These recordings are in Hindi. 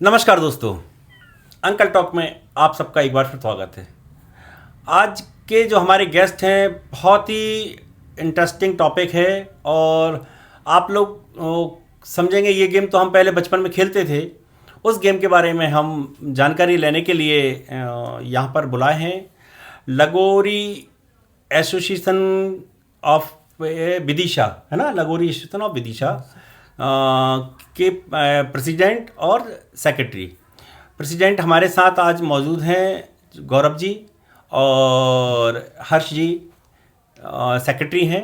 नमस्कार दोस्तों, अंकल टॉक में आप सबका एक बार फिर स्वागत है। आज के जो हमारे गेस्ट हैं बहुत ही इंटरेस्टिंग टॉपिक है और आप लोग समझेंगे ये गेम तो हम पहले बचपन में खेलते थे। उस गेम के बारे में हम जानकारी लेने के लिए यहाँ पर बुलाए हैं लगोरी एसोसिएशन ऑफ विदिशा, है ना, लगोरी एसोसिएशन ऑफ विदिशा के प्रेसिडेंट और सेक्रेटरी। प्रेसिडेंट हमारे साथ आज मौजूद हैं गौरव जी और हर्ष जी सेक्रेटरी हैं।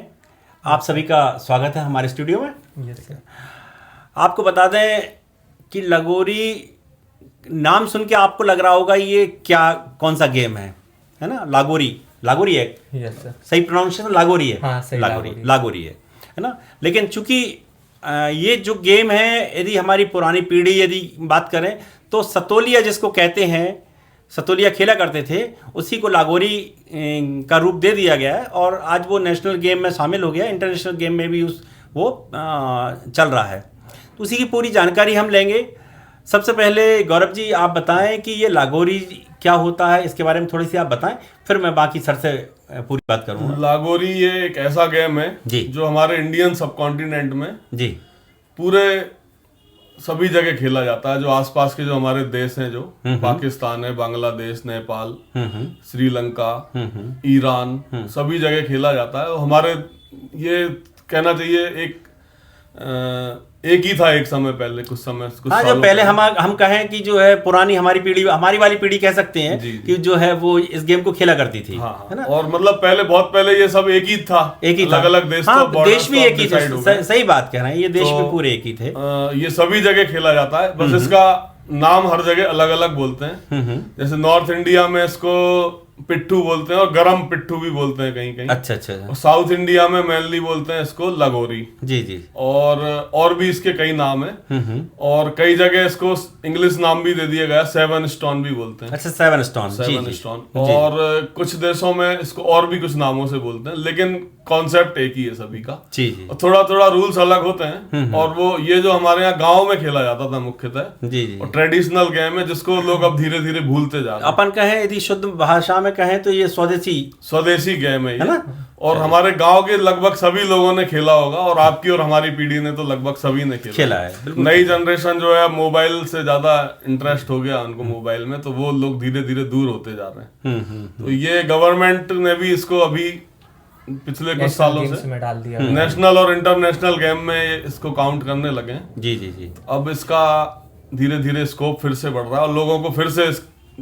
आप सभी का स्वागत है हमारे स्टूडियो में। Yes sir. आपको बता दें कि लगोरी नाम सुन के आपको लग रहा होगा ये क्या कौन सा गेम है ना। लागोरी है। Yes sir. सही प्रोनाउंसिएशन लागोरी है। हाँ, सही लागोरी है ना। लेकिन चूंकि ये जो गेम है, यदि हमारी पुरानी पीढ़ी यदि बात करें तो सतोलिया जिसको कहते हैं, सतोलिया खेला करते थे, उसी को लागोरी का रूप दे दिया गया है और आज वो नेशनल गेम में शामिल हो गया, इंटरनेशनल गेम में भी वो चल रहा है। तो उसी की पूरी जानकारी हम लेंगे। सबसे पहले गौरव जी आप बताएं कि ये लागोरी क्या होता है, इसके बारे में थोड़ी सी आप बताएं, फिर मैं बाकी सर से पूरी बात करूँगा। लागोरी ये एक ऐसा गेम है जी जो हमारे इंडियन सब कॉन्टिनेंट में जी पूरे सभी जगह खेला जाता है। जो आसपास के जो हमारे देश हैं, जो पाकिस्तान है, बांग्लादेश, नेपाल, श्रीलंका, ईरान, सभी जगह खेला जाता है। और हमारे ये कहना चाहिए एक ही था एक समय पहले, कुछ हाँ, जो पहले हम कहें कि जो है पुरानी हमारी पीढ़ी, हमारी वाली पीढ़ी कह सकते हैं कि जो है वो इस गेम को खेला करती थी। हाँ, है ना। और मतलब पहले बहुत पहले ये सब एक ही था, अलग अलग देश, हाँ, देश भी एक ही थे। सही बात कह रहे हैं, ये देश भी पूरे एक ही थे। ये सभी जगह खेला जाता है, बस इसका नाम हर जगह अलग अलग बोलते हैं। जैसे नॉर्थ इंडिया में इसको पिट्ठू बोलते हैं और गरम पिट्ठू भी बोलते हैं कहीं कहीं। अच्छा। और साउथ इंडिया में मेनली बोलते हैं इसको लगोरी। जी। और भी इसके कई नाम हैं और कई जगह इसको इंग्लिश नाम भी दे दिया गया, 7 स्टोन भी बोलते हैं। अच्छा, 7 स्टोन। और कुछ देशों में इसको और भी कुछ नामों से बोलते हैं, लेकिन कॉन्सेप्ट एक ही है सभी का। जी। और थोड़ा थोड़ा रूल्स अलग होते हैं। और वो ये जो हमारे यहाँ गाँव में खेला जाता था मुख्यतः, जी। और ट्रेडिशनल गेम है जिसको लोग अब धीरे धीरे भूलते जा रहे हैं। अपन कहें यदि शुद्ध भाषा में कहें तो ये स्वदेशी गेम है ना। और हमारे गांव के लगभग सभी लोगों ने खेला होगा, और आपकी और हमारी पीढ़ी ने तो लगभग सभी ने खेला है। नई जनरेशन जो है मोबाइल से ज्यादा इंटरेस्ट हो गया उनको मोबाइल में, तो वो लोग धीरे धीरे दूर होते जा रहे हैं। तो ये गवर्नमेंट ने भी इसको अभी पिछले कुछ सालों से डाल दिया, नेशनल और इंटरनेशनल गेम में इसको काउंट करने लगे। जी। अब इसका धीरे धीरे स्कोप फिर से बढ़ रहा है और लोगों को फिर से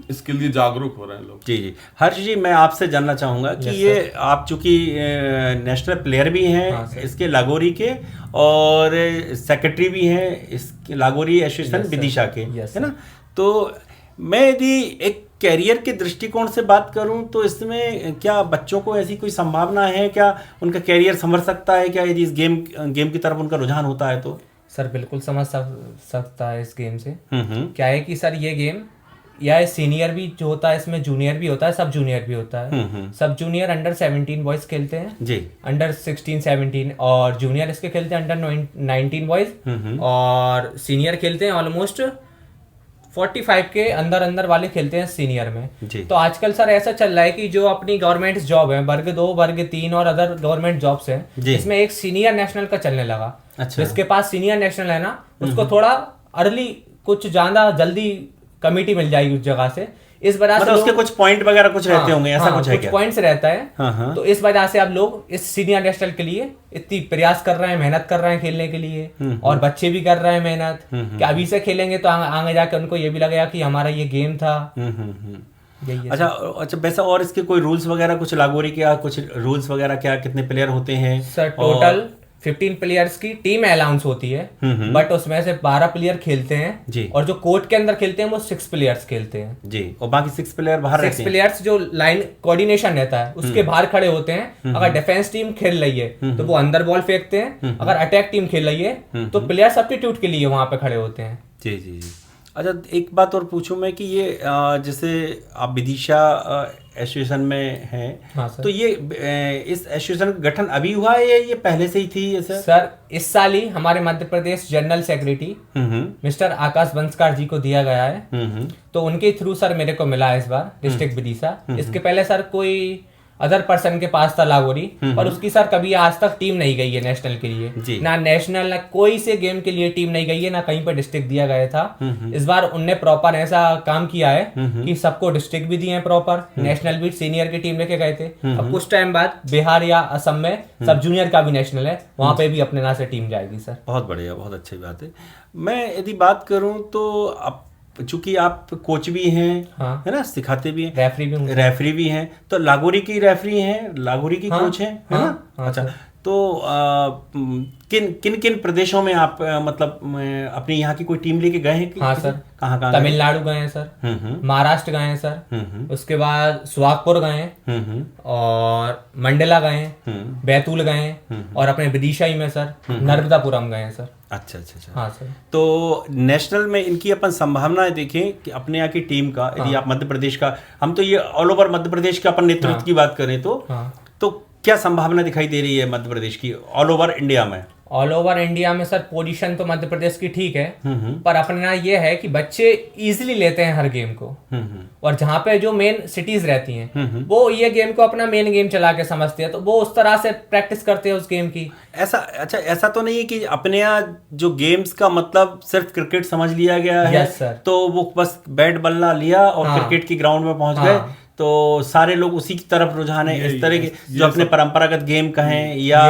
इसके लिए जागरूक हो रहे हैं लोग। जी। हर्ष जी, मैं आपसे जानना चाहूँगा कि ये आप चूंकि नेशनल प्लेयर भी हैं इसके लागोरी के और सेक्रेटरी भी हैं इसके लागोरी एसोसिएशन विदिशा के, है ना। तो मैं यदि एक कैरियर के दृष्टिकोण से बात करूं तो इसमें क्या बच्चों को ऐसी कोई संभावना है, क्या उनका कैरियर संभल सकता है, क्या यदि इस गेम की तरफ उनका रुझान होता है तो? सर बिल्कुल समझ सकता है इस गेम से। क्या है कि सर ये गेम या सीनियर भी जो होता है, इसमें जूनियर भी होता है, सब जूनियर भी होता है। सब जूनियर अंडर 17 बॉयज खेलते हैं जी, अंडर 16 17, और जूनियर इसके खेलते हैं अंडर 19 बॉयज, और सीनियर खेलते हैं ऑलमोस्ट 45 के अंदर वाले खेलते हैं सीनियर में जी। तो आजकल सर ऐसा चल रहा है कि जो अपनी गवर्नमेंट जॉब है, वर्ग 2 वर्ग 3 और अदर गवर्नमेंट जॉब्स है, इसमें एक सीनियर नेशनल का चलने लगा। अच्छा। जिसके पास सीनियर नेशनल है ना, उसको थोड़ा अर्ली कुछ ज्यादा जल्दी कमिटी मिल जाएगी उस जगह से। इस वजह से उसके कुछ पॉइंट वगैरह कुछ रहते होंगे, ऐसा कुछ है क्या? कुछ पॉइंट्स रहता है। तो इस वजह से अब लोग इस सीनियर नेशनल के लिए इतनी प्रयास कर रहे हैं, मेहनत कर रहे हैं खेलने के लिए, और बच्चे भी कर रहे हैं मेहनत कि अभी से खेलेंगे तो आगे जाकर उनको ये भी लगेगा कि हमारा ये गेम था। अच्छा। वैसे और इसके कोई रूल्स वगैरह कुछ लागोरी के, कुछ रूल्स वगैरह क्या, कितने प्लेयर होते हैं? सर टोटल 15 प्लेयर्स की टीम अलाउंस होती है, बट उसमें से 12 प्लेयर खेलते हैं जी। और जो कोर्ट के अंदर खेलते हैं वो 6 प्लेयर्स खेलते हैं जी, और बाकी 6 प्लेयर बाहर रहते हैं। 6 प्लेयर्स जो लाइन कोऑर्डिनेशन रहता है उसके बाहर खड़े होते हैं। अगर डिफेंस टीम खेल रही है तो वो अंदर बॉल फेंकते हैं, अगर अटैक टीम खेल रही है तो प्लेयर सब्स्टिट्यूट के लिए वहां पे खड़े होते हैं। जी। अच्छा, एक बात और पूछूं मैं कि ये जैसे आप विदिशा एसोसिएशन में हैं, हाँ सर। तो ये इस एसोसिएशन का गठन अभी हुआ है या ये पहले से ही थी ऐसा? सर इस साल ही हमारे Madhya Pradesh general secretary mister आकाश बंसकार जी को दिया गया है, तो उनके थ्रू सर मेरे को मिला है इस बार डिस्ट्रिक्ट विदिशा। इसके पहले सर कोई अदर पर्सन के पास था लागोरी, पर उसकी सर कभी आज तक टीम नहीं गई है नेशनल के लिए, ना नेशनल ना कोई से गेम के लिए टीम नहीं गई है, ना कहीं पर डिस्ट्रिक्ट दिया गया था। इस बार उनने प्रॉपर ऐसा काम किया है कि सबको डिस्ट्रिक्ट भी दिए हैं प्रॉपर, नेशनल भी सीनियर की टीम लेके गए थे। अब कुछ टाइम बाद बिहार या असम में सब जूनियर का भी नेशनल है, वहां पे भी अपने नाम से टीम जाएगी सर। बहुत बढ़िया, बहुत अच्छी बात है। मैं यदि बात करूं तो अब चूंकि आप कोच भी हैं, हाँ। है ना, सिखाते भी हैं, रेफरी भी हैं, तो लागोरी की रेफरी हैं, लागोरी की कोच हैं, है ना? हाँ, अच्छा, तो किन प्रदेशों में आप मतलब अपने यहाँ की कोई टीम लेके गए हैं? हाँ सर। कहाँ? तमिलनाडु गए हैं सर, महाराष्ट्र गए हैं सर, उसके बाद सुहागपुर गए हैं, और मंडला गए हैं, बैतूल गए हैं, और अपने विदिशा ही में सर नर्मदापुरम गए हैं सर। अच्छा। हाँ सर। तो नेशनल में इनकी अपन संभावनाएं देखें कि अपने यहाँ की टीम का, यदि आप मध्य प्रदेश का, हम तो ये ऑल ओवर मध्य प्रदेश का अपन नेतृत्व की बात करें तो क्या संभावना दिखाई दे रही है मध्य प्रदेश की ऑल ओवर इंडिया में? ऑल ओवर इंडिया में सर पोजीशन तो मध्य प्रदेश की ठीक है, पर अपने यहाँ ये है कि बच्चे इजीली लेते हैं हर गेम को, और जहाँ पे जो मेन सिटीज रहती हैं वो ये गेम को अपना मेन गेम चला के समझते हैं, तो वो उस तरह से प्रैक्टिस करते हैं उस गेम की। ऐसा तो नहीं है कि अपने यहाँ जो गेम्स का मतलब सिर्फ क्रिकेट समझ लिया गया है? Yes sir. तो वो बस बैट बल्ला लिया और क्रिकेट की ग्राउंड में पहुंच गए, तो सारे लोग उसी की तरफ रुझान है। इस तरह के जो अपने परंपरागत गेम कहें या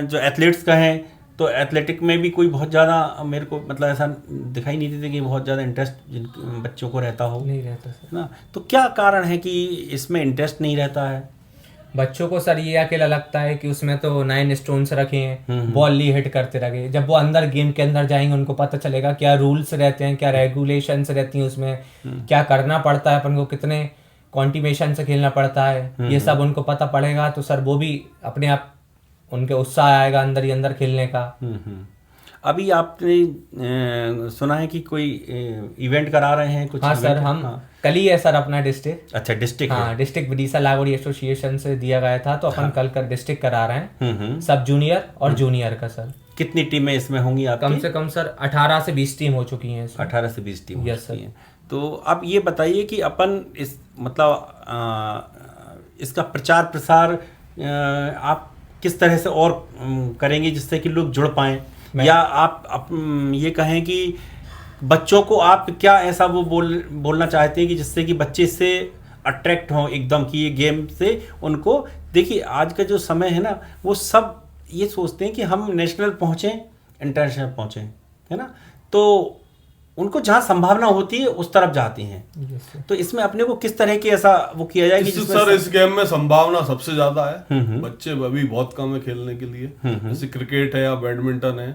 जो एथलीट्स कहें, तो एथलेटिक में भी कोई बहुत ज़्यादा मेरे को मतलब ऐसा दिखाई नहीं देते कि बहुत ज़्यादा इंटरेस्ट जिन बच्चों को रहता हो। नहीं रहता सर ना, तो क्या कारण है कि इसमें इंटरेस्ट नहीं रहता है बच्चों को? सर ये अकेला लगता है कि उसमें तो 9 स्टोन्स रखे हैं, बॉल ही हिट करते रहे। जब वो अंदर गेम के अंदर जाएंगे उनको पता चलेगा क्या रूल्स रहते हैं, क्या रेगुलेशंस रहती हैं उसमें, क्या करना पड़ता है अपन को, कितने कॉन्टिमेशन से खेलना पड़ता है, ये सब उनको पता पड़ेगा, तो सर वो भी अपने आप उनके उत्साह आएगा अंदर ही अंदर खेलने का। अभी आपने सुना है कि कोई इवेंट करा रहे हैं कुछ? हाँ सर, हम कल ही है सर अपना डिस्ट्रिक्ट। अच्छा, डिस्ट्रिक्ट? हाँ, डिस्ट्रिक्ट विदिशा लागोरी एसोसिएशन से दिया गया था, तो अपन कल कर डिस्ट्रिक्ट करा रहे हैं, सब जूनियर और जूनियर का सर। कितनी टीमें इसमें होंगी आपकी? कम से कम सर 18 से 20 टीम हो चुकी हैं। 18 से 20 टीम? Yes sir. तो आप ये बताइए कि अपन इस मतलब इसका प्रचार प्रसार आप किस तरह से और करेंगे जिससे कि लोग जुड़ पाएं, या आप ये कहें कि बच्चों को आप क्या ऐसा वो बोलना चाहते हैं कि जिससे कि बच्चे इससे अट्रैक्ट हों एकदम कि ये गेम से उनको? देखिए आज का जो समय है ना, वो सब ये सोचते हैं कि हम नेशनल पहुँचें, इंटरनेशनल पहुँचें, है ना, तो उनको जहाँ संभावना होती है उस तरफ जाती हैं। तो इसमें अपने को किस तरह की ऐसा वो किया जाए कि सर इस गेम में संभावना सबसे ज्यादा है, बच्चे अभी बहुत कम है खेलने के लिए। जैसे क्रिकेट है या बैडमिंटन है,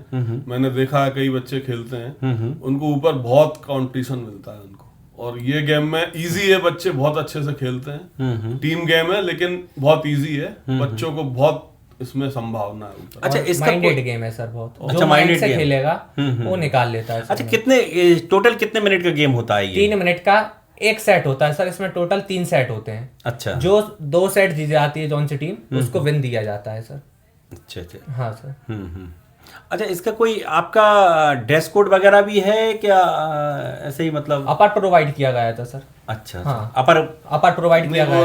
मैंने देखा है कई बच्चे खेलते हैं, उनको ऊपर बहुत कंपटीशन मिलता है उनको, और ये गेम में इजी है, बच्चे बहुत अच्छे से खेलते हैं। टीम गेम है लेकिन बहुत इजी है, बच्चों को बहुत इसमें संभावना है। अच्छा, इसका माइंडेड गेम है सर बहुत। अच्छा, जो माइंड से खेलेगा वो निकाल लेता है। अच्छा, टोटल कितने मिनट का गेम होता है ये? 3 मिनट का एक सेट होता है सर, इसमें टोटल 3 सेट होते हैं। अच्छा, जो 2 सेट जीत जाती है जौन सी टीम, उसको विन दिया जाता है सर। अच्छा। हाँ सर। अच्छा, इसका कोई आपका ड्रेस कोड वगैरह भी है क्या? ऐसे ही मतलब अपर प्रोवाइड किया गया था सर। अच्छा। हाँ, अपर प्रोवाइड किया गया।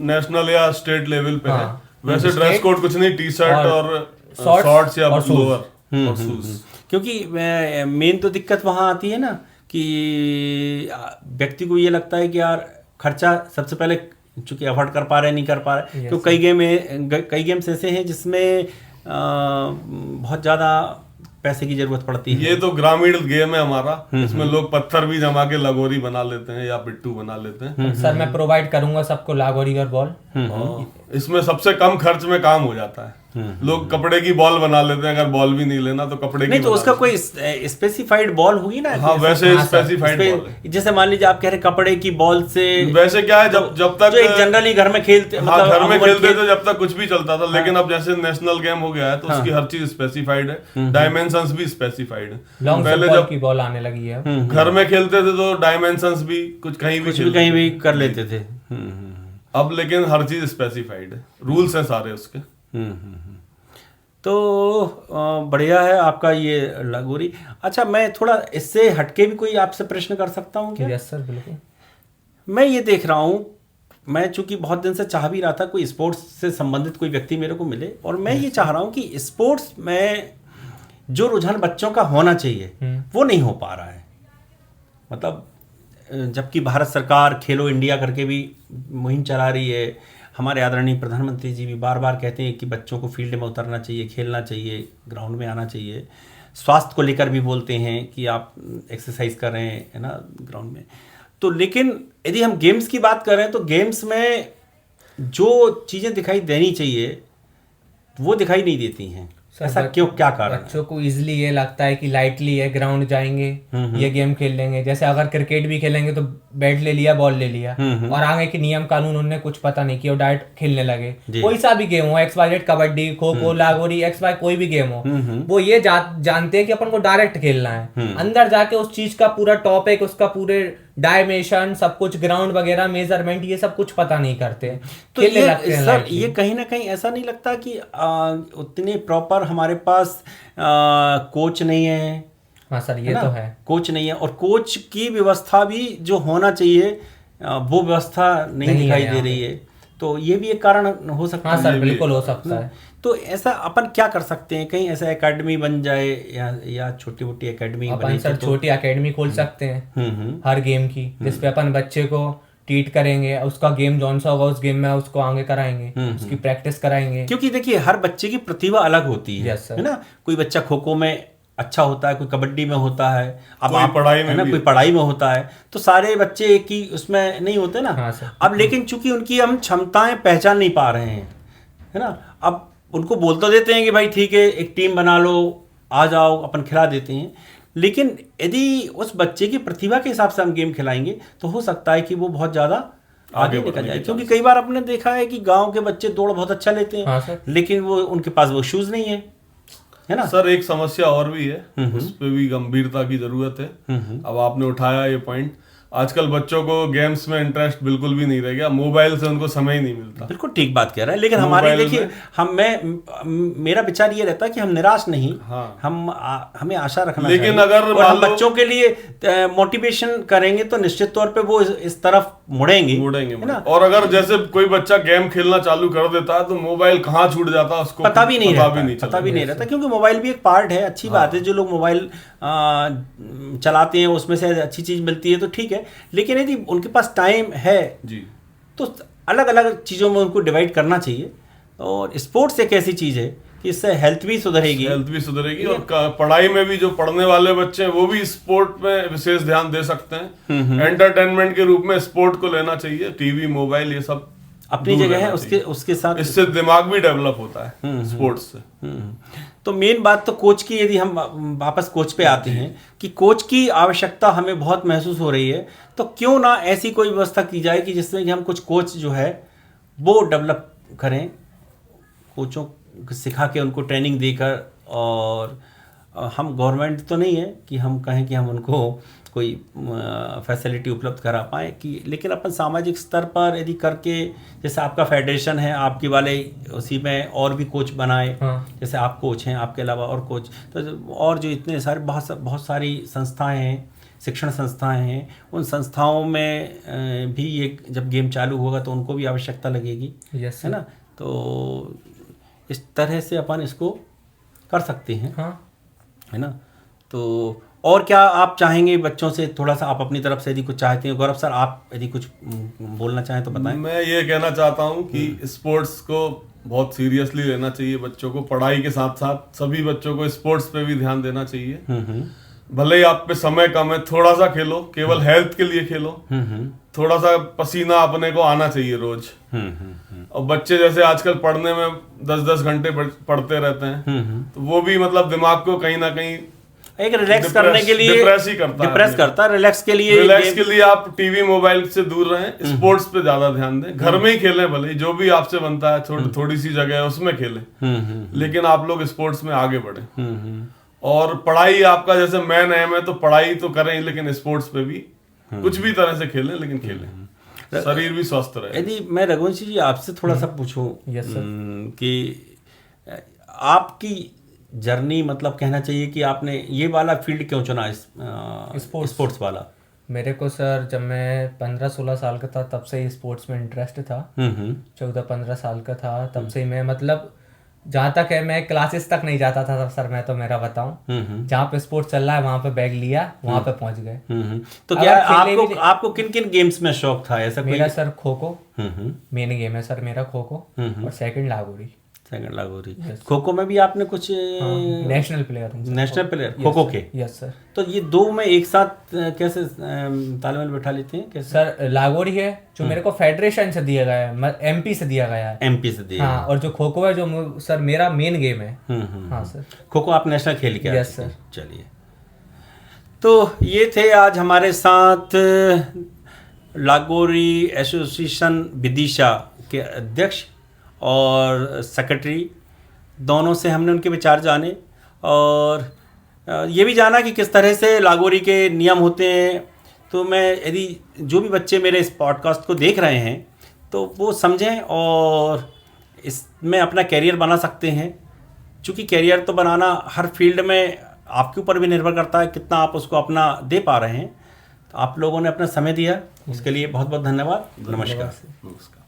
नेशनल या स्टेट लेवल पे है। वैसे ड्रेस कोड कुछ नहीं, टी शर्ट और शॉर्ट्स या लोअर और शूज। क्योंकि मेन तो दिक्कत वहाँ आती है ना कि व्यक्ति को ये लगता है कि यार खर्चा सबसे पहले चूंकि अफोर्ड कर पा रहे नहीं कर पा रहे, तो कई गेम्स ऐसे हैं जिसमें बहुत ज़्यादा पैसे की जरूरत पड़ती है। ये तो ग्रामीण गेम है हमारा, इसमें लोग पत्थर भी जमा के लगोरी बना लेते हैं या पिट्टू बना लेते हैं। सर मैं प्रोवाइड करूंगा सबको लागोरी और बॉल। इसमें सबसे कम खर्च में काम हो जाता है। लोग कपड़े की बॉल बना लेते हैं, अगर बॉल भी नहीं लेना तो कपड़े नहीं की तो बना उसका कोई स्पेसिफाइड बॉल होगी ना। हाँ वैसे स्पेसिफाइड बॉल है। जैसे मान लीजिए आप कह रहे कपड़े की बॉल से, वैसे क्या है जब तक जो एक जनरली घर में खेलते, हाँ मतलब घर में अमूमन खेलते थे जब तक कुछ भी चलता था, लेकिन हाँ। अब जैसे नेशनल गेम हो गया है तो उसकी हर चीज स्पेसिफाइड है, डायमेंशंस भी स्पेसिफाइड है। लॉन्ग पहले फुटबॉल जब की बॉल आने लगी है घर में खेलते थे तो डायमेंशंस भी कुछ कहीं भी कर लेते थे। अब लेकिन हर चीज स्पेसिफाइड है, रूल्स हैं सारे उसके। तो बढ़िया है आपका ये लगोरी। अच्छा, मैं थोड़ा इससे हटके भी कोई आपसे प्रश्न कर सकता हूँ क्या? यस सर बिल्कुल। मैं ये देख रहा हूँ, मैं चूंकि बहुत दिन से चाह भी रहा था कोई स्पोर्ट्स से संबंधित कोई व्यक्ति मेरे को मिले, और मैं ये चाह रहा हूँ कि स्पोर्ट्स में जो रुझान बच्चों का होना चाहिए वो नहीं हो पा रहा है। मतलब जबकि भारत सरकार खेलो इंडिया करके भी मुहिम चला रही है, हमारे आदरणीय प्रधानमंत्री जी भी बार बार कहते हैं कि बच्चों को फील्ड में उतरना चाहिए, खेलना चाहिए, ग्राउंड में आना चाहिए। स्वास्थ्य को लेकर भी बोलते हैं कि आप एक्सरसाइज कर रहे हैं, है ना, ग्राउंड में। तो लेकिन यदि हम गेम्स की बात करें तो गेम्स में जो चीज़ें दिखाई देनी चाहिए वो दिखाई नहीं देती हैं। ऐसा क्यों, क्या कारण है? बच्चों को इजीली ये लगता है कि लाइटली है, ग्राउंड जाएंगे ये गेम खेल लेंगे। जैसे अगर क्रिकेट भी खेलेंगे तो बैट ले लिया, बॉल ले लिया, और आगे के नियम कानून उन्हें कुछ पता नहीं किया और डायरेक्ट खेलने लगे। कोई सा भी गेम हो, XYZ, कबड्डी, खो खो, लागोरी, XY कोई भी गेम हो, वो ये जानते हैं कि अपन को डायरेक्ट खेलना है। अंदर जाके उस चीज का पूरा टॉपिक, उसका पूरे डायमेंशन, सब कुछ, ग्राउंड वगैरह, मेजरमेंट, ये सब कुछ पता नहीं करते, तो खेलने लगते हैं। सर ये कहीं ना कहीं ऐसा नहीं लगता कि उतने प्रॉपर हमारे पास कोच नहीं है? हाँ सर ये तो है, कोच नहीं है, और कोच की व्यवस्था भी जो होना चाहिए वो व्यवस्था नहीं दिखाई दे रही है। तो ये भी एक कारण हो सकता है। हाँ सर बिल्कुल हो सकता है। तो ऐसा अपन क्या कर सकते हैं? कहीं ऐसा एकेडमी बन जाए या छोटी मोटी एकेडमी अपन सर छोटी एकेडमी खोल सकते हैं हर गेम की, जिसपे अपन बच्चे को ट्रीट करेंगे, उसका गेम जौन सा होगा उस गेम में उसको आगे कराएंगे, उसकी प्रैक्टिस कराएंगे। क्योंकि देखिए हर बच्चे की प्रतिभा अलग होती है, है ना। कोई बच्चा खो खो में अच्छा होता है, कोई कबड्डी में होता है, अब आप पढ़ाई में, कोई पढ़ाई में होता है, तो सारे बच्चे एक ही उसमें नहीं होते ना। हाँ अब लेकिन चूंकि उनकी हम क्षमताएं पहचान नहीं पा रहे हैं, है ना। अब उनको बोल तो देते हैं कि भाई ठीक है एक टीम बना लो, आ जाओ, अपन खिला देते हैं, लेकिन यदि उस बच्चे की प्रतिभा के हिसाब से हम गेम खिलाएंगे तो हो सकता है कि वो बहुत ज़्यादा आगे निकल जाए। क्योंकि कई बार आपने देखा है कि गांव के बच्चे दौड़ बहुत अच्छा लेते हैं, हाँ लेकिन वो उनके पास वो शूज़ नहीं है ना। सर एक समस्या और भी है, उस पर भी गंभीरता की जरूरत है। अब आपने उठाया ये पॉइंट, आजकल बच्चों को गेम्स में इंटरेस्ट बिल्कुल भी नहीं रह गया, मोबाइल से उनको समय ही नहीं मिलता। बिल्कुल ठीक बात कह रहे हैं, लेकिन हमारे देखिए मेरा विचार ये रहता है कि हम निराश नहीं, हाँ। हमें आशा रखना लेकिन चाहिए, अगर और हम बच्चों के लिए मोटिवेशन करेंगे तो निश्चित तौर पे वो इस तरफ मुड़ेंगे ना। और अगर जैसे कोई बच्चा गेम खेलना चालू कर देता है तो मोबाइल कहाँ छूट जाता है उसको पता भी नहीं रहता, क्योंकि मोबाइल भी एक पार्ट है। अच्छी बात है, जो लोग मोबाइल चलाते हैं उसमें से अच्छी चीज मिलती है तो ठीक है, लेकिन यदि उनके पास टाइम है जी तो अलग अलग चीज़ों में उनको डिवाइड करना चाहिए। और स्पोर्ट्स एक ऐसी चीज़ है कि इससे हेल्थ भी सुधरेगी और पढ़ाई में भी जो पढ़ने वाले बच्चे हैं वो भी स्पोर्ट में विशेष ध्यान दे सकते हैं। एंटरटेनमेंट के रूप में स्पोर्ट को लेना चाहिए, टीवी, मोबाइल, ये सब अपनी जगह है, उसके साथ इससे दिमाग भी डेवलप होता है स्पोर्ट्स से। तो मेन बात तो कोच की, यदि हम वापस कोच पे आते हैं कि कोच की आवश्यकता हमें बहुत महसूस हो रही है, तो क्यों ना ऐसी कोई व्यवस्था की जाए कि जिसमें कि हम कुछ कोच जो है वो डेवलप करें, कोचों को सिखा के उनको ट्रेनिंग देकर। और हम गवर्नमेंट तो नहीं है कि हम कहें कि हम उनको कोई फैसिलिटी उपलब्ध करा पाए, कि लेकिन अपन सामाजिक स्तर पर यदि करके, जैसे आपका फेडरेशन है, आपके वाले उसी में और भी कोच बनाए, जैसे आप कोच हैं, आपके अलावा और कोच, तो और जो इतने सारे बहुत सारी संस्थाएं हैं, शिक्षण संस्थाएं हैं, उन संस्थाओं में भी ये जब गेम चालू होगा तो उनको भी आवश्यकता लगेगी, है ना। तो इस तरह से अपन इसको कर सकते हैं, है ना। तो और क्या आप चाहेंगे बच्चों से, थोड़ा सा आप अपनी तरफ से यदि कुछ चाहते हैं? गौरव सर, आप यदि कुछ बोलना चाहें तो बताएं। मैं ये कहना चाहता हूं कि स्पोर्ट्स को बहुत सीरियसली लेना चाहिए बच्चों को, पढ़ाई के साथ साथ सभी बच्चों को स्पोर्ट्स पे भी ध्यान देना चाहिए। भले ही आप पे समय कम है, थोड़ा सा खेलो, केवल हेल्थ के लिए खेलो। थोड़ा सा पसीना अपने को आना चाहिए रोज। और बच्चे जैसे आजकल पढ़ने में 10-10 घंटे पढ़ते रहते हैं, तो वो भी मतलब दिमाग को कहीं ना कहीं एक रिलैक्स करने के लिए डिप्रेस ही करता है। डिप्रेस करता है। रिलैक्स के लिए आप टीवी मोबाइल से दूर रहें, स्पोर्ट्स पे ज्यादा ध्यान दें। घर में ही खेलें, भले ही जो भी आपसे बनता है थोड़ी सी जगह है उसमें खेलें, लेकिन आप लोग स्पोर्ट्स में आगे बढ़े। और पढ़ाई आपका जैसे मेन एम है, तो पढ़ाई तो करें, लेकिन स्पोर्ट्स पे भी कुछ भी तरह से खेलें, लेकिन खेलें, शरीर भी स्वस्थ रहे। यदि मैं रघुवंशी जी आपसे थोड़ा सा पूछूं कि आपकी जर्नी, मतलब कहना चाहिए कि आपने ये वाला फील्ड क्यों चुना, स्पोर्ट्स वाला? मेरे को सर जब मैं 15-16 साल का था तब से ही स्पोर्ट्स में इंटरेस्ट था। 14-15 साल का था तब से ही मैं, मतलब जहाँ तक है मैं क्लासेस तक नहीं जाता था सर। मैं तो मेरा बताऊं, जहाँ पे स्पोर्ट्स चल रहा है वहाँ पे बैग लिया, वहाँ पे पहुँच गए। तो क्या आपको किन किन गेम्स में शौक था ऐसा? मेरा sir kho kho main game है सर मेरा, खो खो, और सेकंड लागोरी। खो खो में भी आपने कुछ नेशनल प्लेयर खो खो के? Yes sir. तो ये दो में एक साथ कैसे तालमेल बैठा लेते हैं कैसे? सर लागोरी है जो मेरे को फेडरेशन से दिया गया है, एमपी से दिया गया है। एमपी से दिया? हाँ। और जो खो खो है जो सर मेरा मेन गेम है। हाँ सर। खो खो आप नेशनल खेल के? Yes sir. चलिए, तो ये थे आज हमारे साथ लागोरी एसोसिएशन विदिशा के अध्यक्ष और सेक्रेटरी। दोनों से हमने उनके विचार जाने और ये भी जाना कि किस तरह से लागोरी के नियम होते हैं। तो मैं, यदि जो भी बच्चे मेरे इस पॉडकास्ट को देख रहे हैं तो वो समझें और इसमें अपना कैरियर बना सकते हैं। चूँकि कैरियर तो बनाना हर फील्ड में आपके ऊपर भी निर्भर करता है कितना आप उसको अपना दे पा रहे हैं। तो आप लोगों ने अपना समय दिया, उसके लिए बहुत बहुत धन्यवाद। नमस्कार।